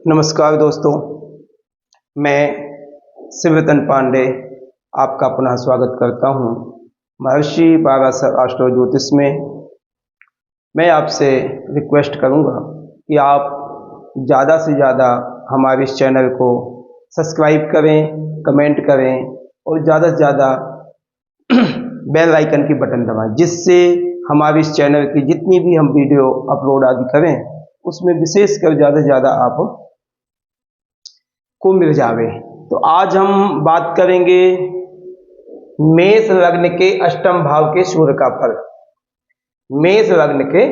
नमस्कार दोस्तों, मैं शिवरतन पांडे आपका पुनः स्वागत करता हूं महर्षि पाराशर एस्ट्रो ज्योतिष में। मैं आपसे रिक्वेस्ट करूंगा कि आप ज़्यादा से ज़्यादा हमारे इस चैनल को सब्सक्राइब करें, कमेंट करें और ज़्यादा से ज़्यादा बेल आइकन की बटन दबाएं, जिससे हमारे इस चैनल की जितनी भी हम वीडियो अपलोड आदि करें उसमें विशेषकर ज़्यादा से ज़्यादा आप को मिल जावे। तो आज हम बात करेंगे मेष लग्न के अष्टम भाव के सूर्य का फल। मेष लग्न के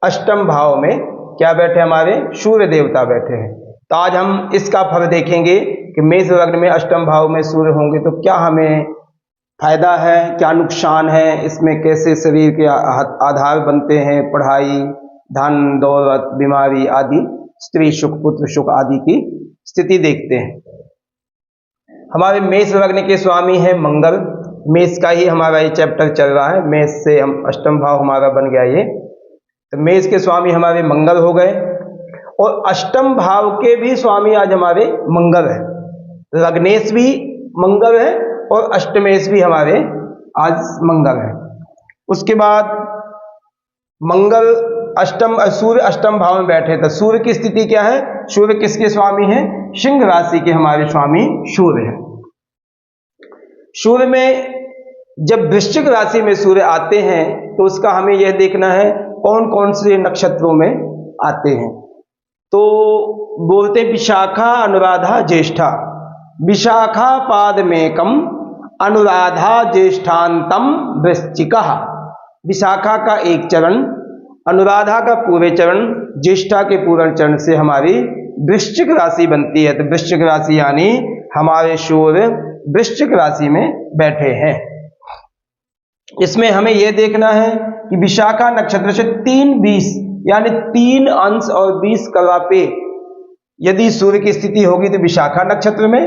अष्टम भाव में क्या बैठे, हमारे सूर्य देवता बैठे हैं। तो आज हम इसका फल देखेंगे कि मेष लग्न में अष्टम भाव में सूर्य होंगे तो क्या हमें फायदा है, क्या नुकसान है, इसमें कैसे शरीर के आधार बनते हैं, पढ़ाई, धन दौलत, बीमारी आदि, स्त्री सुख, पुत्र सुख आदि की स्थिति देखते हैं। हमारे मेष लग्न के स्वामी हैं मंगल। मेष का ही हमारा ये चैप्टर चल रहा है, मेष से हम अष्टम भाव हमारा बन गया ये। तो मेष के स्वामी हमारे मंगल हो गए और अष्टम भाव के भी स्वामी आज हमारे मंगल है। लग्नेश भी मंगल है और अष्टमेश भी हमारे आज मंगल है। उसके बाद मंगल सूर्य अष्टम भाव में बैठे। तो सूर्य की स्थिति क्या है, सूर्य किसके स्वामी हैं, सिंह राशि के हमारे स्वामी सूर्य हैं। सूर्य में जब वृश्चिक राशि में सूर्य आते हैं तो उसका हमें यह देखना है कौन कौन से नक्षत्रों में आते हैं। तो बोलते विशाखा अनुराधा ज्येष्ठा, विशाखा पाद मेकम अनुराधा ज्येष्ठांतम वृश्चिका। विशाखा का एक चरण, अनुराधा का पूरे चरण, ज्येष्ठा के पूर्ण चरण से हमारी वृश्चिक राशि बनती है। तो वृश्चिक राशि यानी हमारे सूर्य वृश्चिक राशि में बैठे हैं। इसमें हमें यह देखना है कि विशाखा नक्षत्र से 3-20 यानी 3 अंश और 20 कला पे यदि सूर्य की स्थिति होगी तो विशाखा नक्षत्र में,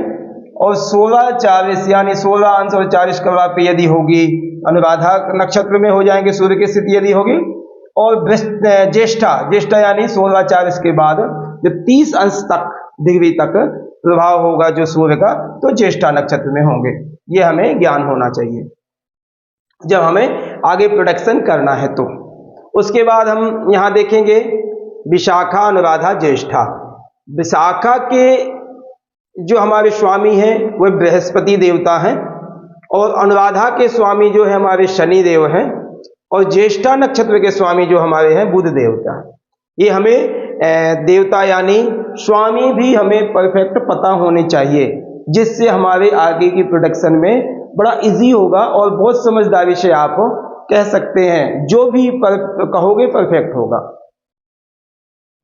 और 16-40 यानी 16 अंश और 40 कला पे यदि होगी अनुराधा नक्षत्र में हो जाएंगे सूर्य की स्थिति यदि होगी। और ज्येष्ठा यानी 16-40 के बाद जो 30 अंश तक डिग्री तक प्रभाव होगा जो सूर्य का, तो ज्येष्ठा नक्षत्र में होंगे। ये हमें ज्ञान होना चाहिए जब हमें आगे प्रोडक्शन करना है। तो उसके बाद हम यहाँ देखेंगे विशाखा अनुराधा ज्येष्ठा। विशाखा के जो हमारे स्वामी हैं वह बृहस्पति देवता हैं और अनुराधा के स्वामी जो है हमारे शनि देव हैं और ज्येष्ठा नक्षत्र के स्वामी जो हमारे हैं बुध देवता हैं। ये हमें देवता यानी स्वामी भी हमें परफेक्ट पता होने चाहिए, जिससे हमारे आगे की प्रोडक्शन में बड़ा इजी होगा और बहुत समझदारी से आप कह सकते हैं, जो भी कहोगे परफेक्ट होगा।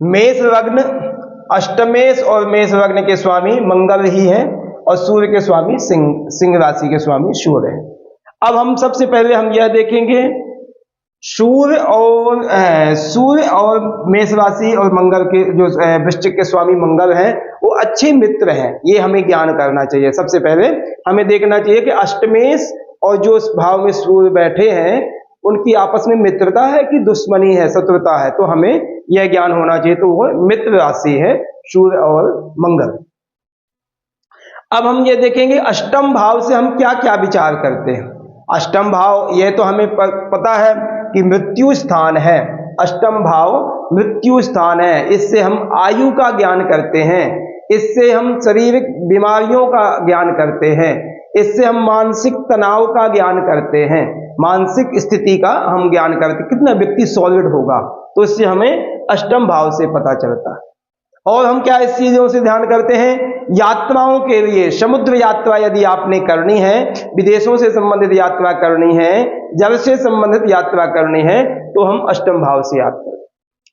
मेष लग्न अष्टमेश और मेष लग्न के स्वामी मंगल ही हैं और सूर्य के स्वामी सिंह राशि के स्वामी सूर्य हैं। अब हम सबसे पहले हम यह देखेंगे सूर्य और मेष राशि और मंगल के जो वृश्चिक के स्वामी मंगल हैं वो अच्छे मित्र हैं। ये हमें ज्ञान करना चाहिए। सबसे पहले हमें देखना चाहिए कि अष्टमेश और जो भाव में सूर्य बैठे हैं उनकी आपस में मित्रता है कि दुश्मनी है, शत्रुता है। तो हमें यह ज्ञान होना चाहिए। तो वो मित्र राशि है सूर्य और मंगल। अब हम ये देखेंगे अष्टम भाव से हम क्या क्या विचार करते हैं। अष्टम भाव यह तो हमें पता है कि मृत्यु स्थान है। अष्टम भाव मृत्यु स्थान है। इससे हम आयु का ज्ञान करते हैं, इससे हम शारीरिक बीमारियों का ज्ञान करते हैं, इससे हम मानसिक तनाव का ज्ञान करते हैं, मानसिक स्थिति का हम ज्ञान करते हैं, कितना व्यक्ति सॉलिड होगा। तो इससे हमें अष्टम भाव से पता चलता है। और हम क्या इस चीजों से ध्यान करते हैं, यात्राओं के लिए समुद्र यात्रा यदि आपने करनी है, विदेशों से संबंधित यात्रा करनी है, जल से संबंधित यात्रा करनी है, तो हम अष्टम भाव से याद करें।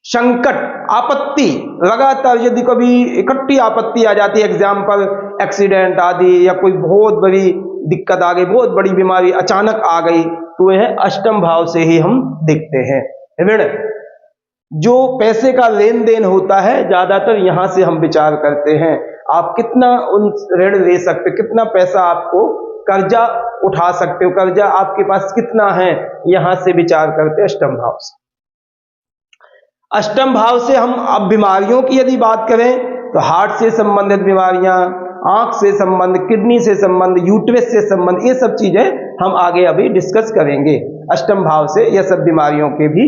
संकट, आपत्ति, लगातार यदि कभी इकट्ठी आपत्ति आ जाती है, एग्जाम्पल एक्सीडेंट आदि या कोई बहुत बड़ी दिक्कत आ गई, बहुत बड़ी बीमारी अचानक आ गई, तो यह अष्टम भाव से ही हम देखते हैं। ऋण, जो पैसे का लेन देन होता है ज्यादातर यहां से हम विचार करते हैं। आप कितना उन ऋण ले सकते, कितना पैसा आपको कर्जा उठा सकते हो, कर्जा आपके पास कितना है, यहां से विचार करते हैं अष्टम भाव से। अष्टम भाव से हम अब बीमारियों की यदि बात करें तो हार्ट से संबंधित बीमारियां, आंख से संबंध, किडनी से संबंध, यूट्रस से संबंध, ये सब चीजें हम आगे अभी डिस्कस करेंगे। अष्टम भाव से यह सब बीमारियों के भी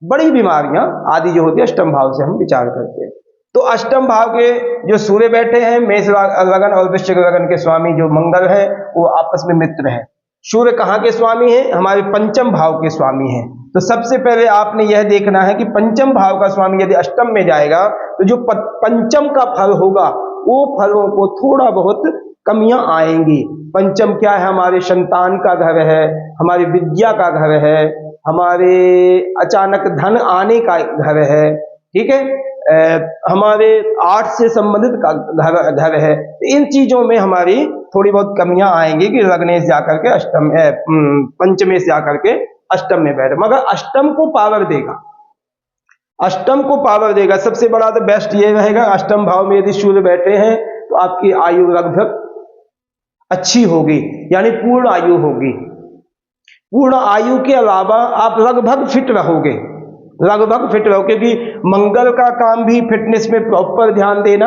बड़ी बीमारियां आदि जो होती है अष्टम भाव से हम विचार करते हैं। तो अष्टम भाव के जो सूर्य बैठे हैं, मेष लगन और वृश्चिक लगन के स्वामी जो मंगल है वो आपस में मित्र हैं। सूर्य कहाँ के स्वामी हैं? हमारे पंचम भाव के स्वामी हैं। तो सबसे पहले आपने यह देखना है कि पंचम भाव का स्वामी यदि अष्टम में जाएगा तो जो पंचम का फल होगा वो फलों को थोड़ा बहुत कमियां आएंगी। पंचम क्या है? हमारे संतान का घर है, हमारी विद्या का घर है, हमारे अचानक धन आने का घर है, ठीक है, हमारे आर्ट से संबंधित का घर है। इन चीजों में हमारी थोड़ी बहुत कमियां आएंगी कि लग्नेश जाकर के अष्टम पंचमेश जाकर के अष्टम में बैठे, मगर अष्टम को पावर देगा, अष्टम को पावर देगा। सबसे बड़ा तो बेस्ट ये रहेगा, अष्टम भाव में यदि सूर्य बैठे हैं तो आपकी आयु लगभग अच्छी होगी, यानी पूर्ण आयु होगी। पूर्ण आयु के अलावा आप लगभग फिट रहोगे, लगभग फिट रहो, क्योंकि मंगल का काम भी फिटनेस में प्रॉपर ध्यान देना,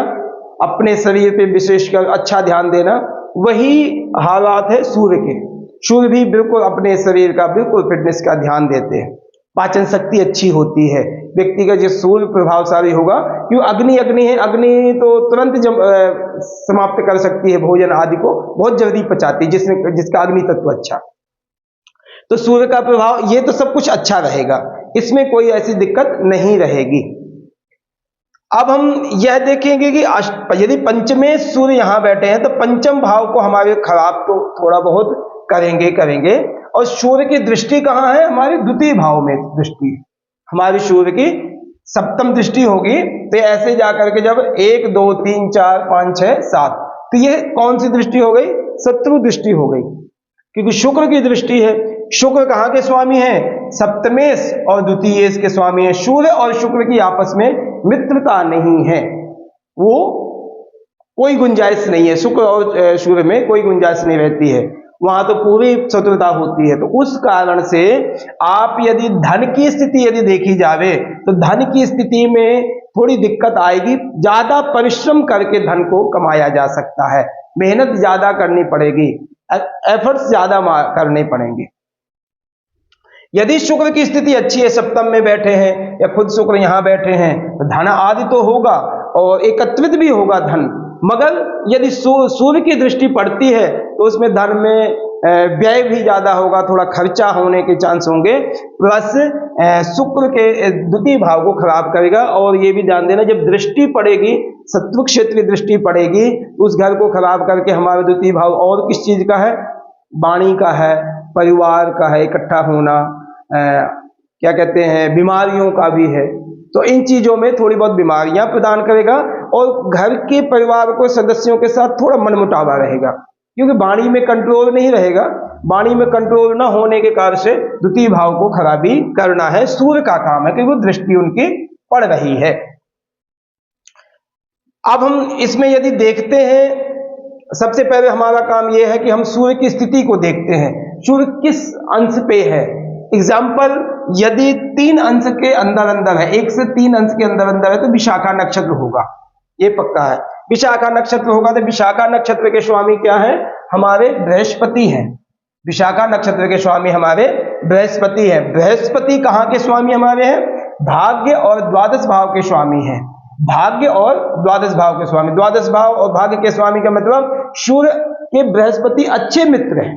अपने शरीर पे विशेषकर अच्छा ध्यान देना, वही हालात है सूर्य के। सूर्य भी बिल्कुल अपने शरीर का बिल्कुल फिटनेस का ध्यान देते हैं। पाचन शक्ति अच्छी होती है व्यक्ति का, जो सूर्य प्रभावशाली होगा, क्यों अग्नि अग्नि है, अग्नि तो तुरंत समाप्त कर सकती है भोजन आदि को, बहुत जल्दी पचाती है जिसका अग्नि तत्व अच्छा। तो सूर्य का प्रभाव ये तो सब कुछ अच्छा रहेगा, इसमें कोई ऐसी दिक्कत नहीं रहेगी। अब हम यह देखेंगे कि यदि पंचमे सूर्य यहां बैठे हैं तो पंचम भाव को हमारे खराब तो थोड़ा बहुत करेंगे। और सूर्य की दृष्टि कहां है? हमारे द्वितीय भाव में दृष्टि, हमारी सूर्य की सप्तम दृष्टि होगी। तो ऐसे जाकर के जब 1 2 3 4 5 6 7, तो ये कौन सी दृष्टि हो गई? शत्रु दृष्टि हो गई, क्योंकि शुक्र की दृष्टि है। शुक्र कहां के स्वामी हैं? सप्तमेश और द्वितीयेश के स्वामी हैं। सूर्य और शुक्र की आपस में मित्रता नहीं है, वो कोई गुंजाइश नहीं है, शुक्र और सूर्य में कोई गुंजाइश नहीं रहती है, वहां तो पूरी शत्रुता होती है। तो उस कारण से आप यदि धन की स्थिति यदि देखी जावे तो धन की स्थिति में थोड़ी दिक्कत आएगी। ज्यादा परिश्रम करके धन को कमाया जा सकता है, मेहनत ज्यादा करनी पड़ेगी, एफर्ट्स ज्यादा करने पड़ेंगे। यदि शुक्र की स्थिति अच्छी है, सप्तम में बैठे हैं या खुद शुक्र यहां बैठे हैं, तो धन आदि तो होगा और एकत्रित भी होगा धन। मगर यदि सूर्य की दृष्टि पड़ती है तो उसमें धन में व्यय भी ज्यादा होगा, थोड़ा खर्चा होने के चांस होंगे, प्लस शुक्र के द्वितीय भाव को खराब करेगा। और ये भी ध्यान देना, जब दृष्टि पड़ेगी, शत्रु क्षेत्र की दृष्टि पड़ेगी, उस घर को खराब करके हमारा द्वितीय भाव और किस चीज का है? वाणी का है, परिवार का है, इकट्ठा होना, क्या कहते हैं, बीमारियों का भी है। तो इन चीजों में थोड़ी बहुत बीमारियां प्रदान करेगा और घर के परिवार को सदस्यों के साथ थोड़ा मनमुटावा रहेगा, क्योंकि वाणी में कंट्रोल नहीं रहेगा। वाणी में कंट्रोल न होने के कारण से द्वितीय भाव को खराबी करना है, सूर्य का काम है, क्योंकि दृष्टि उनकी पड़ रही है। अब हम इसमें यदि देखते हैं, सबसे पहले हमारा काम यह है कि हम सूर्य की स्थिति को देखते हैं, सूर्य किस अंश पे है। एग्जाम्पल, यदि 3 अंश के अंदर है, 1 से 3 अंश के अंदर है, तो विशाखा नक्षत्र होगा, ये पक्का है। विशाखा नक्षत्र होगा तो विशाखा नक्षत्र के स्वामी क्या है? हमारे बृहस्पति हैं। विशाखा नक्षत्र के स्वामी हमारे बृहस्पति हैं। बृहस्पति कहाँ के स्वामी हमारे हैं? भाग्य और द्वादश भाव के स्वामी हैं। भाग्य और द्वादश भाव के स्वामी, द्वादश भाव और भाग्य के स्वामी का मतलब सूर्य के बृहस्पति अच्छे मित्र हैं,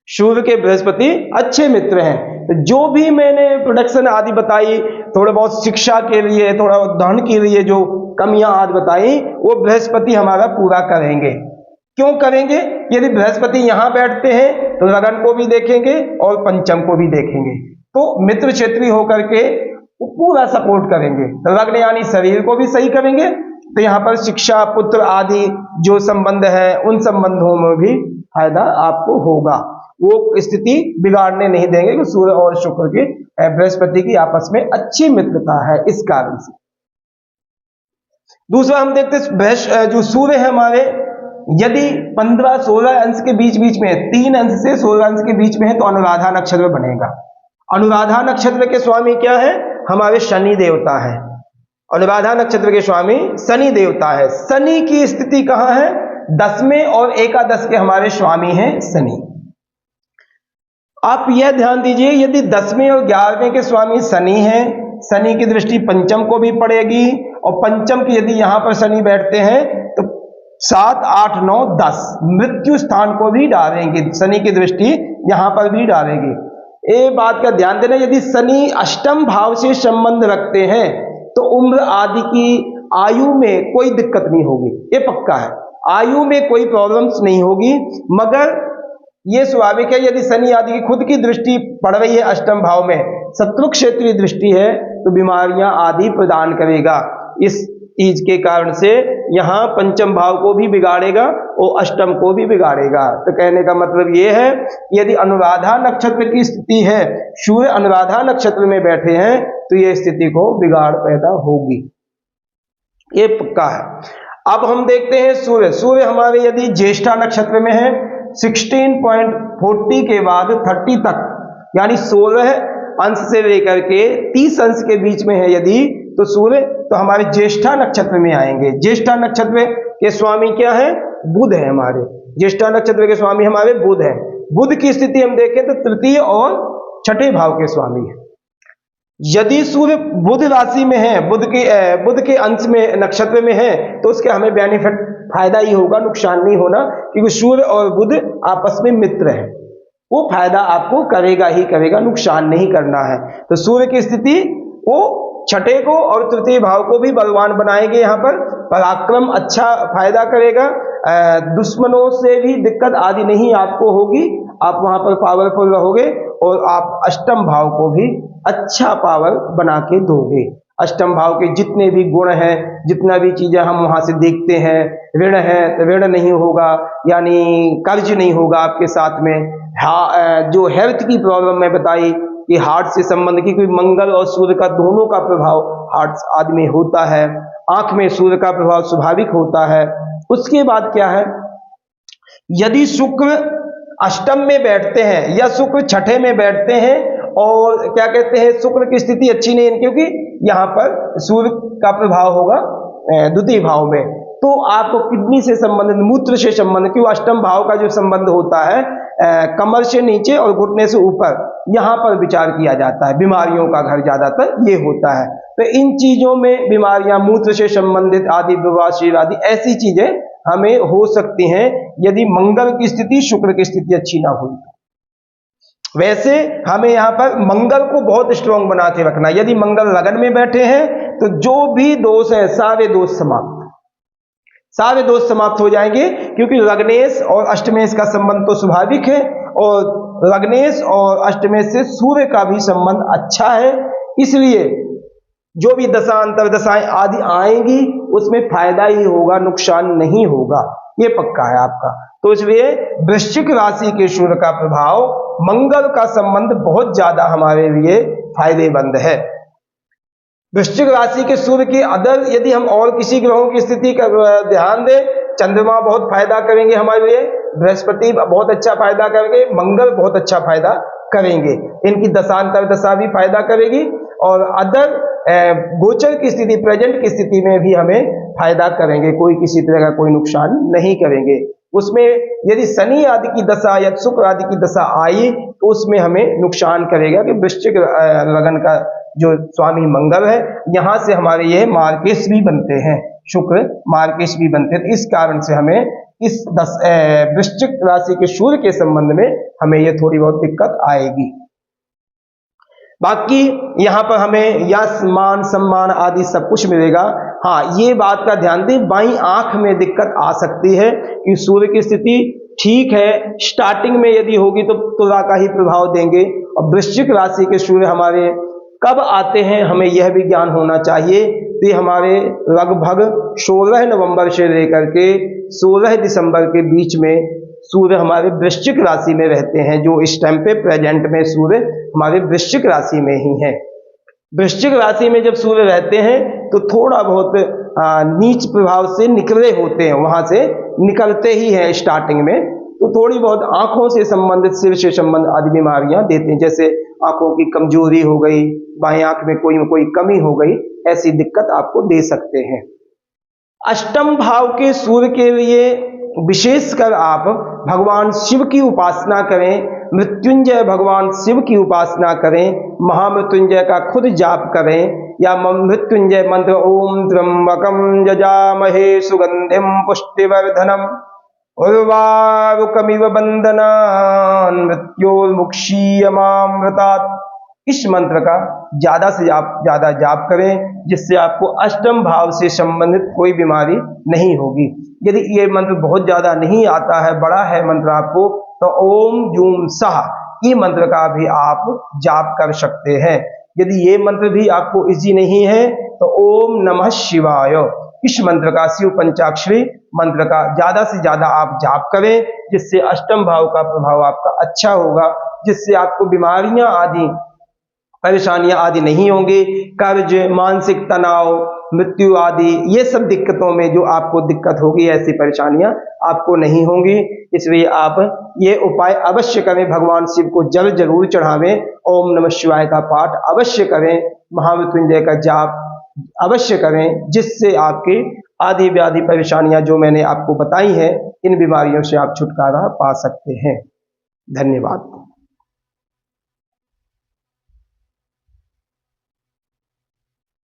सूर्य के बृहस्पति अच्छे मित्र हैं। तो जो भी मैंने प्रोडक्शन आदि बताई, थोड़ा बहुत शिक्षा के लिए, थोड़ा धन के लिए जो कमियां आदि बताई, वो बृहस्पति हमारा पूरा करेंगे। क्यों करेंगे? यदि बृहस्पति यहां बैठते हैं तो लगन को भी देखेंगे और पंचम को भी देखेंगे, तो मित्र क्षेत्रीय होकर के वो पूरा सपोर्ट करेंगे। लग्न यानी शरीर को भी सही करेंगे, तो यहाँ पर शिक्षा, पुत्र आदि जो संबंध है, उन संबंधों में भी फायदा आपको होगा। वो स्थिति बिगाड़ने नहीं देंगे कि सूर्य और शुक्र की, बृहस्पति की आपस में अच्छी मित्रता है, इस कारण से। दूसरा हम देखते हैं, जो सूर्य है हमारे, यदि 15-16 अंश के बीच में है, 3 अंश से 16 अंश के बीच में है, तो अनुराधा नक्षत्र बनेगा। अनुराधा नक्षत्र के स्वामी क्या है? हमारे शनि देवता है। अनुराधा नक्षत्र के स्वामी शनि देवता है। शनि की स्थिति कहां है? 10वें और एकादश के हमारे स्वामी हैं शनि। आप यह ध्यान दीजिए, यदि 10वें और 11वें के स्वामी शनि हैं, शनि की दृष्टि पंचम को भी पड़ेगी, और पंचम की यदि यहां पर शनि बैठते हैं तो 7, 8, 9, 10 मृत्यु स्थान को भी डालेंगे, शनि की दृष्टि यहां पर भी डालेंगे। ये बात का ध्यान देना, यदि शनि अष्टम भाव से संबंध रखते हैं तो उम्र आदि की आयु में कोई दिक्कत नहीं होगी, ये पक्का है, आयु में कोई प्रॉब्लम्स नहीं होगी। मगर ये स्वाभाविक है, यदि शनि आदि की खुद की दृष्टि पड़ रही है अष्टम भाव में, शत्रु क्षेत्रीय दृष्टि है, तो बीमारियां आदि प्रदान करेगा। इस चीज के कारण से यहां पंचम भाव को भी बिगाड़ेगा और अष्टम को भी बिगाड़ेगा। तो कहने का मतलब ये है, यदि अनुराधा नक्षत्र की स्थिति है, सूर्य अनुराधा नक्षत्र में बैठे हैं, तो ये स्थिति को बिगाड़ पैदा होगी, ये पक्का है। अब हम देखते हैं सूर्य हमारे यदि ज्येष्ठा नक्षत्र में है, 16.40 के बाद 30 तक, यानी 16 अंश से लेकर के 30 अंश के बीच में है यदि, तो सूर्य तो हमारे ज्येष्ठा नक्षत्र में आएंगे। ज्येष्ठा नक्षत्र के स्वामी क्या है? बुध है। हमारे ज्येष्ठा नक्षत्र के स्वामी हमारे बुध है। बुध की स्थिति हम देखें तो तृतीय और छठे भाव के स्वामी है। यदि सूर्य बुध राशि में है, बुध के अंश में नक्षत्र में है, तो उसके हमें बेनिफिट फायदा ही होगा, नुकसान नहीं होना, क्योंकि सूर्य और बुध आपस में मित्र है, वो फायदा आपको करेगा ही करेगा, नुकसान नहीं करना है। तो सूर्य की स्थिति वो छठे को और तृतीय भाव को भी बलवान बनाएंगे, यहाँ पर पराक्रम अच्छा फायदा करेगा, दुश्मनों से भी दिक्कत आदि नहीं आपको होगी, आप वहां पर पावरफुल रहोगे और आप अष्टम भाव को भी अच्छा पावर बना के दोगे। अष्टम भाव के जितने भी गुण हैं, जितना भी चीजें हम वहां से देखते हैं, ऋण है तो ऋण नहीं होगा, यानी कर्ज नहीं होगा आपके साथ में। जो हेल्थ की प्रॉब्लम मैं बताई कि हार्ट से संबंध की, कोई मंगल और सूर्य का दोनों का प्रभाव हार्ट आदमी होता है, आंख में सूर्य का प्रभाव स्वाभाविक होता है। उसके बाद क्या है, यदि शुक्र अष्टम में बैठते हैं या शुक्र छठे में बैठते हैं, और क्या कहते हैं, शुक्र की स्थिति अच्छी नहीं है क्योंकि यहाँ पर सूर्य का प्रभाव होगा द्वितीय भाव में, तो आपको किडनी से संबंधित, मूत्र से संबंधित, क्योंकि अष्टम भाव का जो संबंध होता है कमर से नीचे और घुटने से ऊपर, यहाँ पर विचार किया जाता है, बीमारियों का घर ज्यादातर ये होता है। तो इन चीजों में बीमारियां, मूत्र से संबंधित आदि, बवासीर आदि ऐसी चीजें हमें हो सकती हैं यदि मंगल की स्थिति, शुक्र की स्थिति अच्छी ना हुई। वैसे हमें यहाँ पर मंगल को बहुत स्ट्रांग बना के रखना। यदि मंगल लगन में बैठे हैं तो जो भी दोष है सारे दोष समाप्त हो जाएंगे, क्योंकि लग्नेश और अष्टमेश का संबंध तो स्वाभाविक है, और लग्नेश और अष्टमेश से सूर्य का भी संबंध अच्छा है, इसलिए जो भी दशा अंतर्दशाएं आदि आएंगी उसमें फायदा ही होगा, नुकसान नहीं होगा, ये पक्का है आपका। तो इसलिए वृश्चिक राशि के सूर्य का प्रभाव, मंगल का संबंध बहुत ज्यादा हमारे लिए फायदेमंद है। वृश्चिक राशि के सूर्य की अदर यदि हम और किसी ग्रहों की स्थिति का ध्यान दें, चंद्रमा बहुत फायदा करेंगे हमारे लिए, बृहस्पति बहुत अच्छा फायदा करेंगे, मंगल बहुत अच्छा फायदा करेंगे, इनकी दशांतर दशा भी फायदा करेगी, और अदर गोचर की स्थिति, प्रेजेंट की स्थिति में भी हमें फायदा करेंगे, कोई किसी तरह का कोई नुकसान नहीं करेंगे। उसमें यदि शनि आदि की दशा या शुक्र आदि की दशा आई तो उसमें हमें नुकसान करेगा, कि वृश्चिक लगन का जो स्वामी मंगल है, यहाँ से हमारे ये मार्केश भी बनते हैं, शुक्र मार्केश भी बनते हैं, तो इस कारण से हमें इस वृश्चिक राशि के सूर्य के संबंध में हमें ये थोड़ी बहुत दिक्कत आएगी। बाकी यहाँ पर हमें यश, मान, सम्मान आदि सब कुछ मिलेगा। हाँ, ये बात का ध्यान दें, बाईं आंख में दिक्कत आ सकती है, कि सूर्य की स्थिति ठीक है, स्टार्टिंग में यदि होगी तो तुला का ही प्रभाव देंगे, और वृश्चिक राशि के सूर्य हमारे कब आते हैं हमें यह भी ज्ञान होना चाहिए। तो ये हमारे लगभग 16 नवंबर से लेकर के 16 दिसंबर के बीच में सूर्य हमारे वृश्चिक राशि में रहते हैं, जो इस टाइम पे प्रेजेंट में सूर्य हमारे वृश्चिक राशि में ही है। वृश्चिक राशि में जब सूर्य रहते हैं तो थोड़ा बहुत नीच प्रभाव से निकले होते हैं, वहां से निकलते ही हैं स्टार्टिंग में, तो थोड़ी बहुत आंखों से संबंधित, सिर से संबंधित आदि बीमारियां देते हैं, जैसे आंखों की कमजोरी हो गई, बाएं आंख में कोई कमी हो गई, ऐसी दिक्कत आपको दे सकते हैं। अष्टम भाव के सूर्य के लिए विशेषकर आप भगवान शिव की उपासना करें, मृत्युंजय भगवान शिव की उपासना करें, महामृत्युंजय का खुद जाप करें या मृत्युंजय मंत्र ओम त्र्यंबकम यजामहे सुगंधिम पुष्टिवर्धनम उर्वारुकमिव बंधनान् मृत्योर्मुक्षीयमामृतात्, इस मंत्र का ज्यादा से ज्यादा जाप करें, जिससे आपको अष्टम भाव से संबंधित कोई बीमारी नहीं होगी। यदि ये मंत्र बहुत ज्यादा नहीं आता है, बड़ा है मंत्र आपको, तो ओम जूम सह ये मंत्र का भी आप जाप कर सकते हैं। यदि ये मंत्र भी आपको इजी नहीं है तो ओम नमः शिवाय इस मंत्र का, शिव पंचाक्षरी मंत्र का ज्यादा से ज्यादा आप जाप करें, जिससे अष्टम भाव का प्रभाव आपका अच्छा होगा, जिससे आपको बीमारियां आदि परेशानियां आदि नहीं होंगी। कर्ज, मानसिक तनाव, मृत्यु आदि ये सब दिक्कतों में जो आपको दिक्कत होगी, ऐसी परेशानियां आपको नहीं होंगी। इसलिए आप ये उपाय अवश्य करें, भगवान शिव को जल जरूर चढ़ावें, ओम नमः शिवाय का पाठ अवश्य करें, महामृत्युंजय का जाप अवश्य करें, जिससे आपकी आदि व्याधि परेशानियां जो मैंने आपको बताई हैं, इन बीमारियों से आप छुटकारा पा सकते हैं। धन्यवाद।